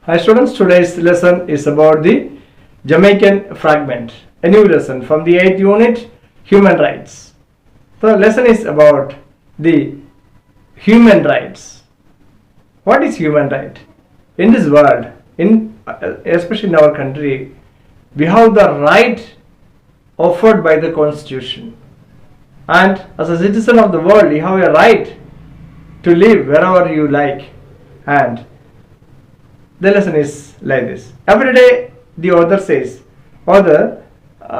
Hi students, today's lesson is about the Jamaican Fragment, a new lesson from the 8th unit, Human Rights. The lesson is about the human rights. What is human right? In this world, especially in our country, we have the right offered by the Constitution. And as a citizen of the world, you have a right to live wherever you like. And the lesson is like this. Every day, the author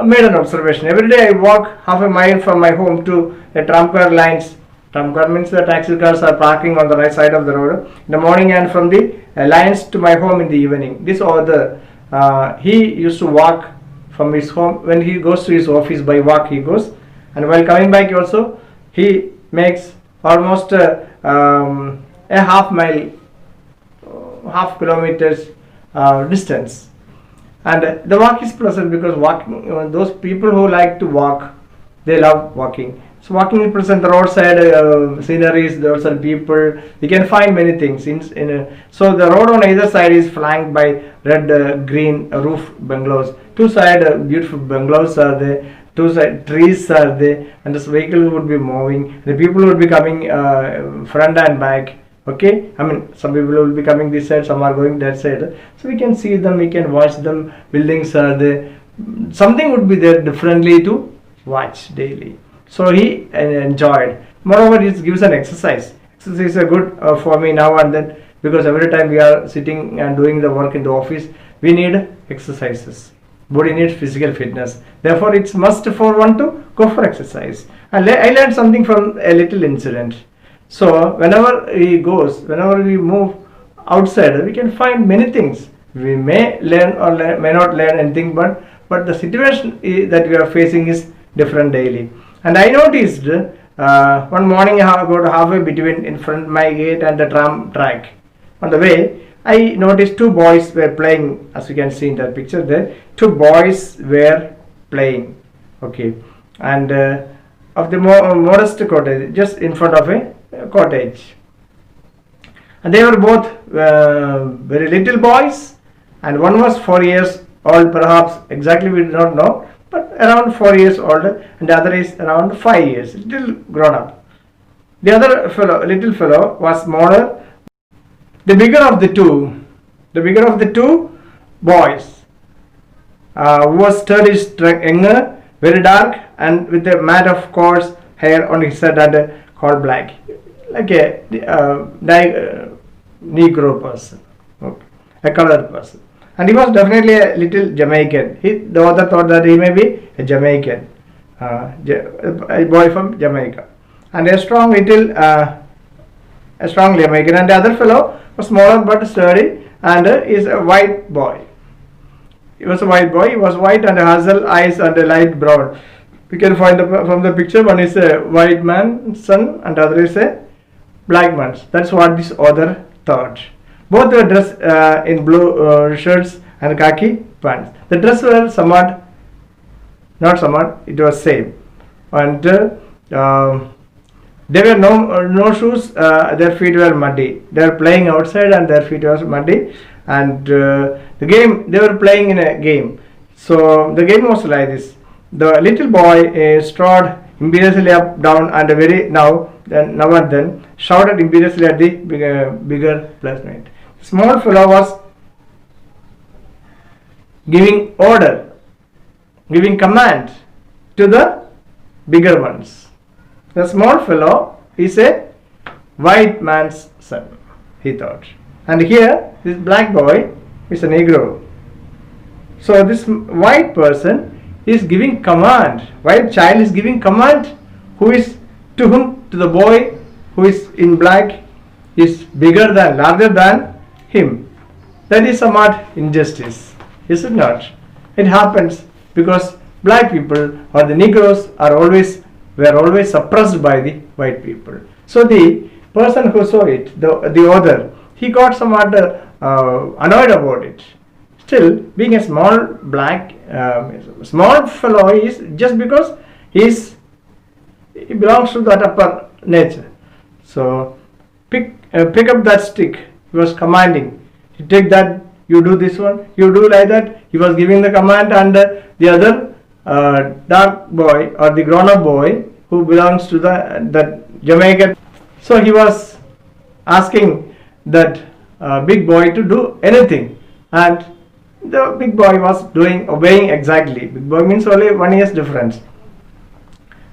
made an observation. Every day I walk half a mile from my home to the tramcar lines. Tramcar means the taxi cars are parking on the right side of the road in the morning, and from the lines to my home in the evening. This author, he used to walk from his home. When he goes to his office, by walk he goes, and while coming back also he makes almost a half kilometers distance. And the walk is pleasant because walking, those people who like to walk, they love walking. So walking is pleasant. The roadside sceneries, the roadside people, you can find many things. So the road on either side is flanked by red, green roof bungalows. Two side beautiful bungalows are there. Two side trees are there, and this vehicle would be moving. The people would be coming front and back. Okay, I mean, some people will be coming this side, some are going that side. So we can see them, we can watch them. Buildings are there. Something would be there differently to watch daily. So he enjoyed. Moreover, it gives an exercise. Exercise is good for me now and then, because every time we are sitting and doing the work in the office, we need exercises. Body needs physical fitness. Therefore, it's must for one to go for exercise. I learned something from a little incident. So whenever we move outside, we can find many things. We may learn or may not learn anything, but the situation that we are facing is different daily. And I noticed one morning I got halfway between in front of my gate and the tram track. On the way, I noticed two boys were playing, as you can see in that picture there. Two boys were playing. Okay, and of the modest cottage, just in front of a cottage, and they were both very little boys, and one was 4 years old, perhaps exactly we do not know, but around 4 years old, and the other is around 5 years, little grown up. The other little fellow was smaller. The bigger of the two boys, who was sturdy, younger, very dark, and with a mat of coarse hair on his head and called black, like a Negro person, okay, a colored person. And he was definitely a little Jamaican. The author thought that he may be a Jamaican, a boy from Jamaica, and a strong Jamaican. And the other fellow was smaller but sturdy, and is a white boy. He was a white boy. He was white and hazel eyes and a light brown. We can find from the picture, one is a white man's son and the other is a black man's. That's what this author thought. Both were dressed in blue shirts and khaki pants. The dress were it was same. And there were no shoes. Their feet were muddy. They were playing outside and their feet was muddy. And they were playing in a game. So the game was like this. The little boy strode imperiously up, down, and now and then shouted imperiously at the bigger classmate. Small fellow was giving order, giving command to the bigger ones. The small fellow is a white man's son, he thought. And here, this black boy is a Negro. So this white person is giving command. White child is giving command. Who is to whom? To the boy who is in black, is larger than him. That is somewhat injustice, is it not? It happens because black people or the Negroes were always suppressed by the white people. So the person who saw it, the author, he got somewhat annoyed about it. Still, being a small small fellow is just because he belongs to that upper nature. So pick up that stick. He was commanding. You take that you do this one, you do like that. He was giving the command, and the other dark boy or the grown-up boy who belongs to the Jamaican. So he was asking that big boy to do anything, and the big boy was obeying exactly. Big boy means only 1 year's difference.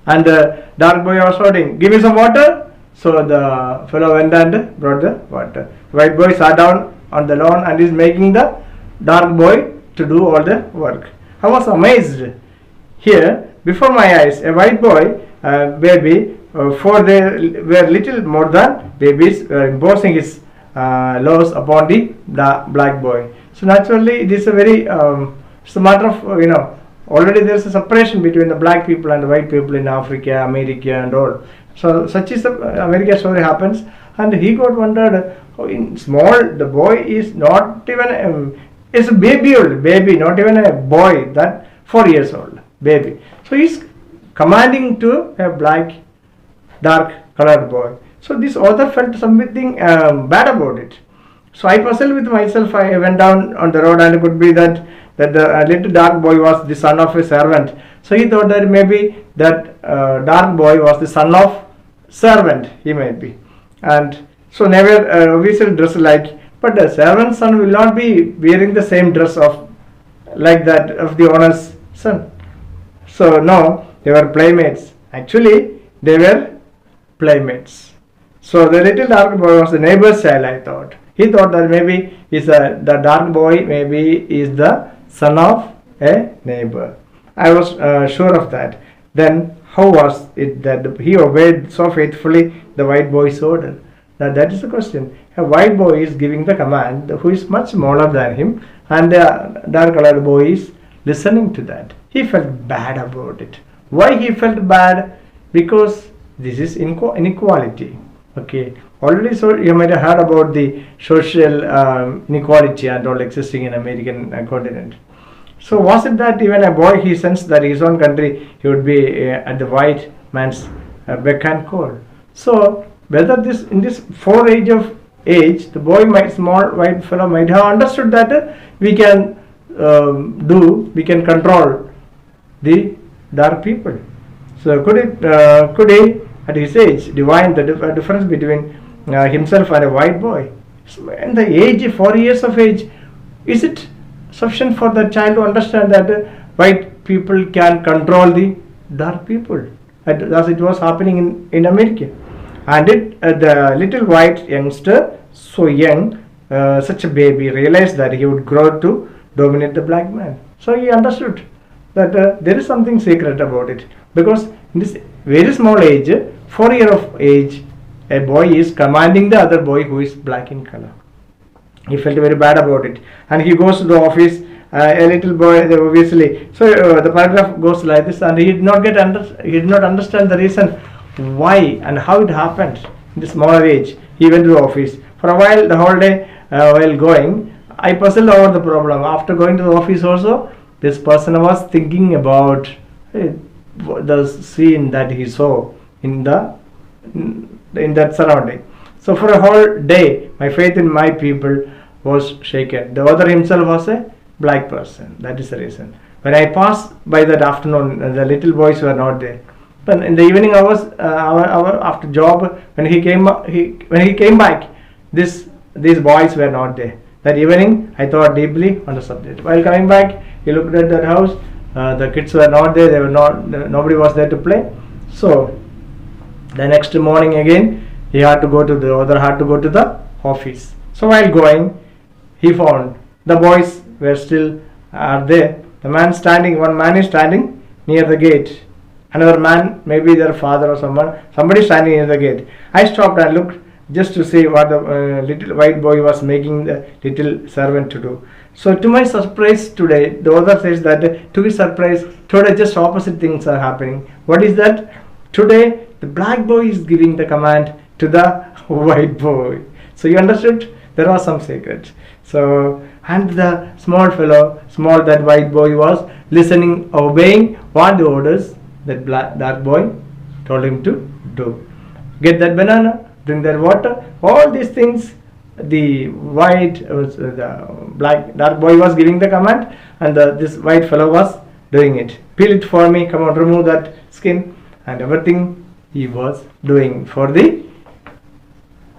And the dark boy was shouting, "Give me some water." So the fellow went and brought the water. White boy sat down on the lawn and is making the dark boy to do all the work. I was amazed. Here, before my eyes, a white boy, baby, for they were little more than babies, imposing his laws upon the black boy. So naturally, it is a very, it's a matter of, already there is a separation between the black people and the white people in Africa, America and all. So such is the America story happens, and he got wondered, in small, the boy is not even, is a baby old, baby, not even a boy, that 4 years old, baby. So he's commanding to a black, dark colored boy. So this author felt something bad about it. So I puzzled with myself. I went down on the road, and it could be that the little dark boy was the son of a servant. So he thought that maybe that dark boy was the son of servant, he might be. And so never obviously dressed like, but the servant's son will not be wearing the same dress of like that of the owner's son. So no, they were playmates. Actually, they were playmates. So the little dark boy was the neighbor's child, I thought. He thought that maybe the dark boy maybe is the son of a neighbor. I was sure of that. Then how was it that he obeyed so faithfully the white boy's order? Now that is the question. A white boy is giving the command who is much smaller than him, and the dark colored boy is listening to that. He felt bad about it. Why he felt bad? Because this is inequality. Okay, already so you might have heard about the social inequality and all existing in American continent. So was it that even a boy, he sensed that his own country he would be at the white man's beck and call. So whether this in this 4 age of age, the boy small white fellow might have understood that we can we can control the dark people. So could he at his age divine the difference between himself and a white boy? So in the age 4 years of age, is it sufficient for the child to understand that white people can control the dark people, as it was happening in America? And the little white youngster, so young, such a baby, realized that he would grow to dominate the black man. So he understood that there is something secret about it, because in this very small age, 4 years of age, a boy is commanding the other boy who is black in color. He felt very bad about it, and he goes to the office. A little boy, obviously. So the paragraph goes like this, and he did not understand the reason why and how it happened. In the smaller age, he went to the office for a while. The whole day while going, I puzzled over the problem. After going to the office, also this person was thinking about the scene that he saw in that surrounding. So for a whole day, my faith in my people was shaken. The author himself was a black person. That is the reason. When I passed by that afternoon, the little boys were not there. But in the evening hours, hour after job, when he came back, these boys were not there. That evening, I thought deeply on the subject. While coming back, he looked at that house. The kids were not there. They were not. Nobody was there to play. So the next morning again, the author had to go to the office. So while going, he found the boys were still there. One man is standing near the gate. Another man, maybe their father or somebody standing near the gate. I stopped and looked just to see what the little white boy was making the little servant to do. So to my surprise today, the author says that to his surprise, today just opposite things are happening. What is that? Today, the black boy is giving the command to the white boy. So you understood? There was some secret. So, and the that white boy was listening, obeying what the orders that dark boy told him to do. Get that banana, drink that water, all these things the white, the black dark boy was giving the command, and this white fellow was doing it. Peel it for me, come on, remove that skin, and everything he was doing for the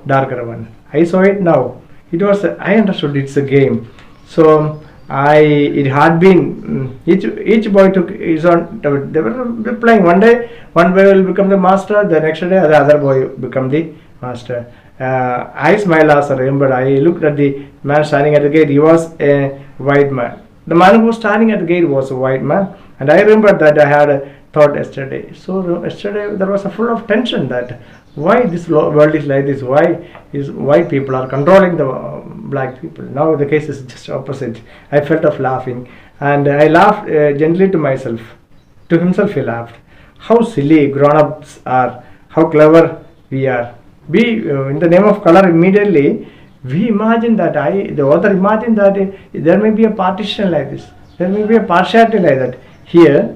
darker one. I saw it now. It was, I understood it's a game. So it had been, each boy took his own, they were playing. One day one boy will become the master, the next day the other boy become the master. I smiled as I remembered. I looked at the man standing at the gate. He was a white man. The man who was standing at the gate was a white man, and I remembered that I had a thought yesterday. So yesterday there was a full of tension that why this world is like this, why is white people are controlling the black people. Now the case is just opposite. I felt of laughing, and I laughed gently to myself. To himself he laughed. How silly grown-ups are, how clever we are. We in the name of color immediately we imagine that the author imagined that there may be a partition like this, there may be a partiality like that. Here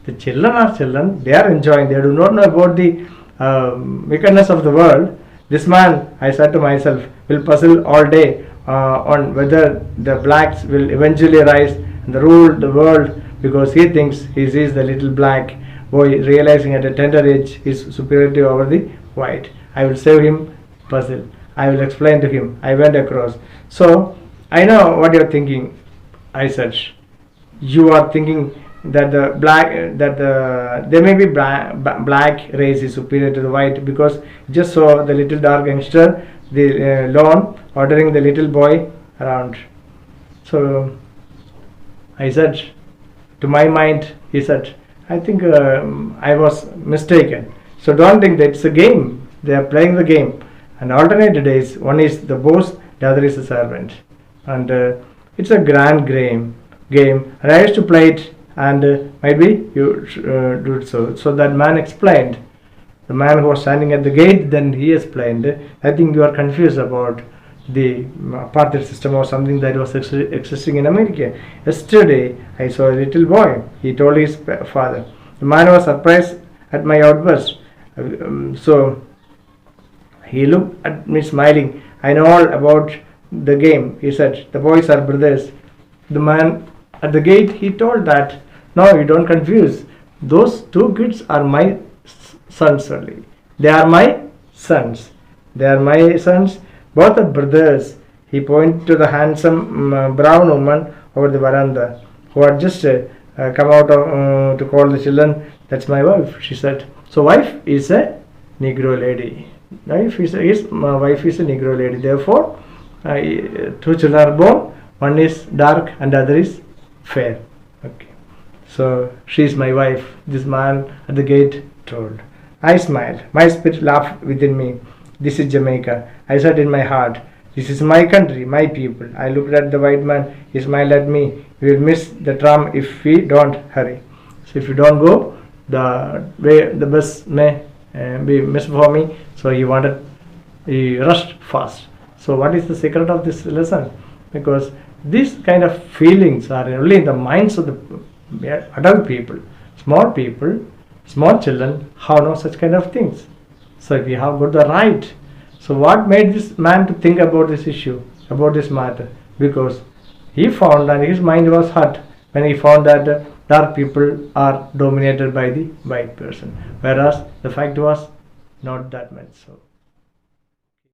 the children are children, they are enjoying, they do not know about the wickedness of the world. This man, I said to myself, will puzzle all day on whether the blacks will eventually rise and rule the world, because he thinks he sees the little black boy realizing at a tender age his superiority over the white. I will save him puzzle. I will explain to him. I went across. So I know what you are thinking. I said, you are thinking that the black, there may be black race is superior to the white, because just saw the little dark youngster, the lawn, ordering the little boy around. So I said, to my mind, he said, I think I was mistaken. So don't think that it's a game. They are playing the game. And alternate days, one is the boss, the other is the servant. And it's a grand game. And I used to play it, and maybe you do it so. So that man explained. The man who was standing at the gate, then he explained. I think you are confused about the apartheid system or something that was existing in America. Yesterday, I saw a little boy. He told his father. The man was surprised at my outburst. So he looked at me smiling. I know all about the game, he said. The boys are brothers. The man at the gate, he told that, no, you don't confuse. Those two kids are my sons only. They are my sons. They are my sons. Both are brothers. He pointed to the handsome brown woman over the veranda who had just come out to call the children. That's my wife, she said. So wife is a Negro lady. My wife is a Negro lady. Therefore, two children are born. One is dark and the other is fair. Okay. So she is my wife. This man at the gate told. I smiled. My spirit laughed within me. This is Jamaica. I said in my heart, this is my country, my people. I looked at the white man. He smiled at me. We will miss the tram if we don't hurry. So if you don't go, the bus may be missed for me. So he rushed fast. So what is the secret of this lesson? Because these kind of feelings are only in the minds of the adult people. Small children have no such kind of things. So we have got the right. So what made this man to think about this issue, about this matter? Because he found, and his mind was hurt when he found that dark people are dominated by the white person, whereas the fact was not that much so.